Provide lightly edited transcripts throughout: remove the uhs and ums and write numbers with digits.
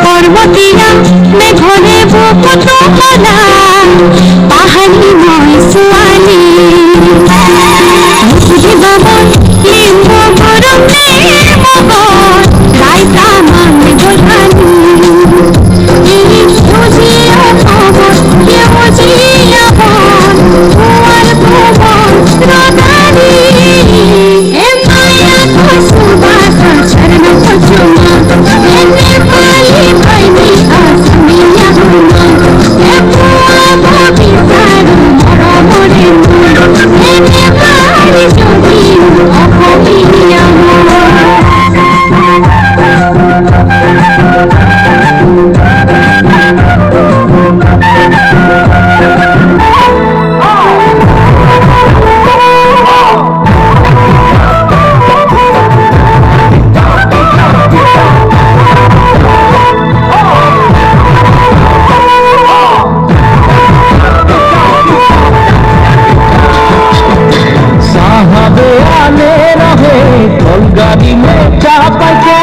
पर्वतीरा मेघरे बुकुत होला पाहाड़ी नय सुआली मुखुदी बाबन लिम्बो गरमले मगर रायता मान गोधानी बुझिया खबर के बुझिया बन कुआर भुवन रदानी ए माया को सुबास चरण पचुमा एने पाली भाईनी आसमिया हुमा ए कुआ भाभी सारू मरा मोरे एने पाली जोगी अखमिया हुमा गाड़ी में चाप के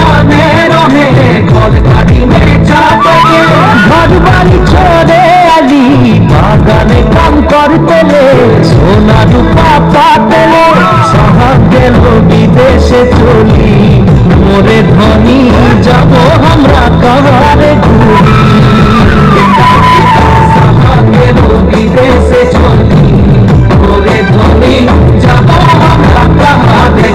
आने रहे कल गाड़ी में चाप के घर बाड़ी छोड़े आली बागाने काम करते ले सोना रूपा पाते ले शहर गेलो विदेशे चली मोरे धनी जाबो हमरा कबारे घूरी शहर गेलो विदेशे चली मोरे धनी जाबो हमरा कबारे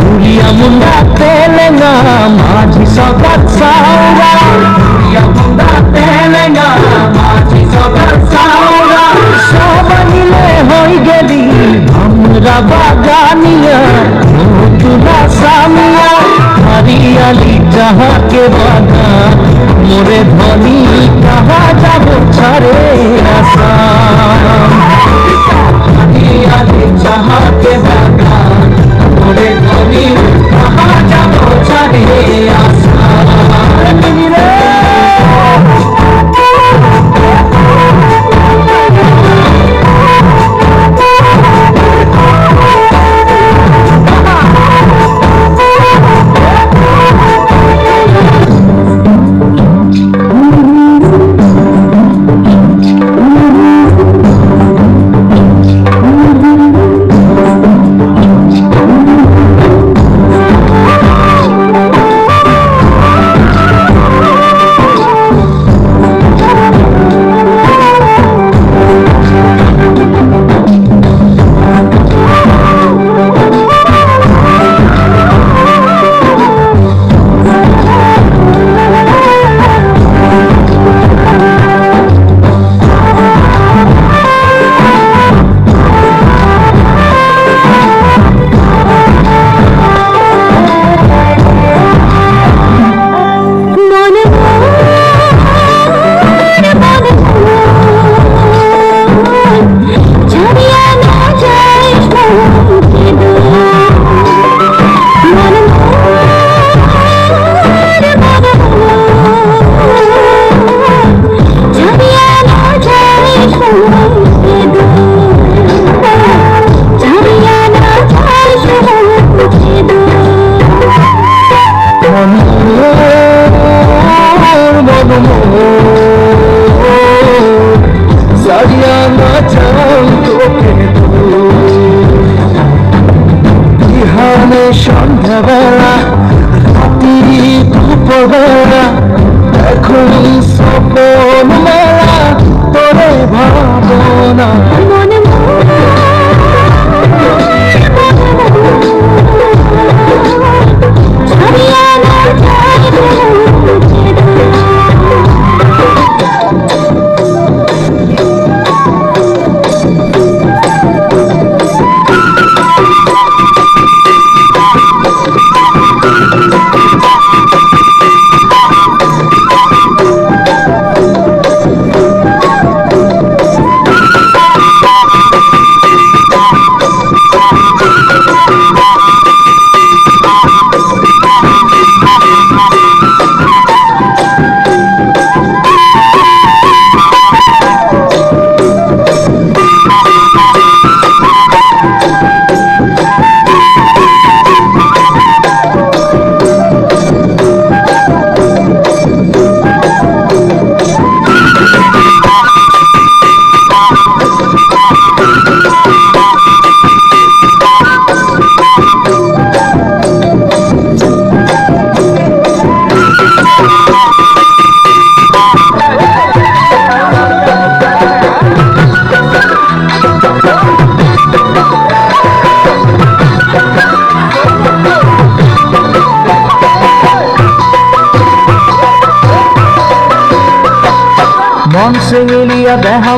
Ulia munda telenga maji sobat saura Ulia munda telenga maji sobat saura Sobanile hoi geli hamra bagania Mutula samia Hariali jaha ke bagan More dhoni kaha jabo chare asam Hariali jaha ke bagan मोरे धनी कहाँ जाबो चढ़े आसमान रे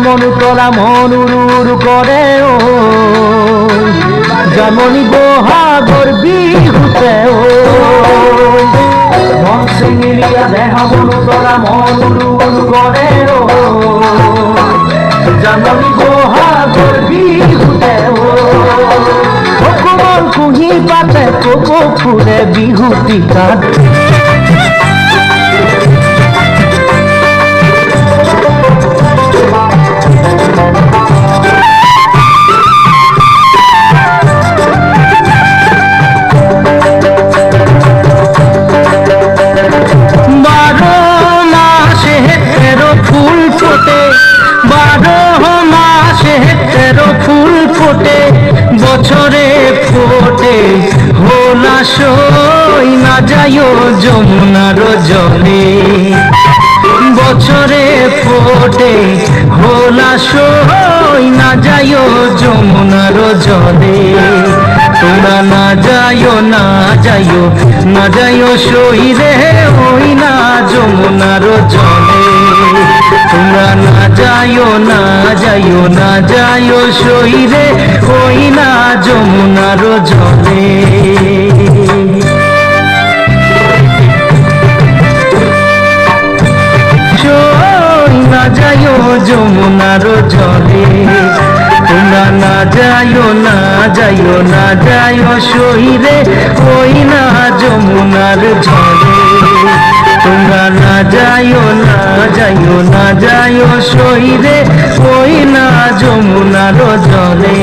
মন তোরা মন উড়ু করে ও যেমনই বহাগর বিহুতে ও মন সে মিলিয়া দেহা মন তোরা মন উড়ু করে ও যেমনই বহাগর বিহুতে ও কোমল কুহি পাতে কোকো ফুলে বিহুতি কাঁদ বছরে ফোটে হোলা সই না যাইও যমুনার জলে বছরে ফোটে হোলা সই না যাইও যমুনার জলে তোমরা না যাইও না যাইও না যাইও সই রে ওই না যমুনার জলে তোমরা না যাইও না যাইও না যাইও সই রে ওই না যমুনার জলে সই না যাইও যমুনার জলে তোমরা না যাইও না যাইও না যাইও সই রে ওই না যমুনার জলে তোমরা না যাইও না যাইও না যাইও সই রে ওই না যমুনার জলে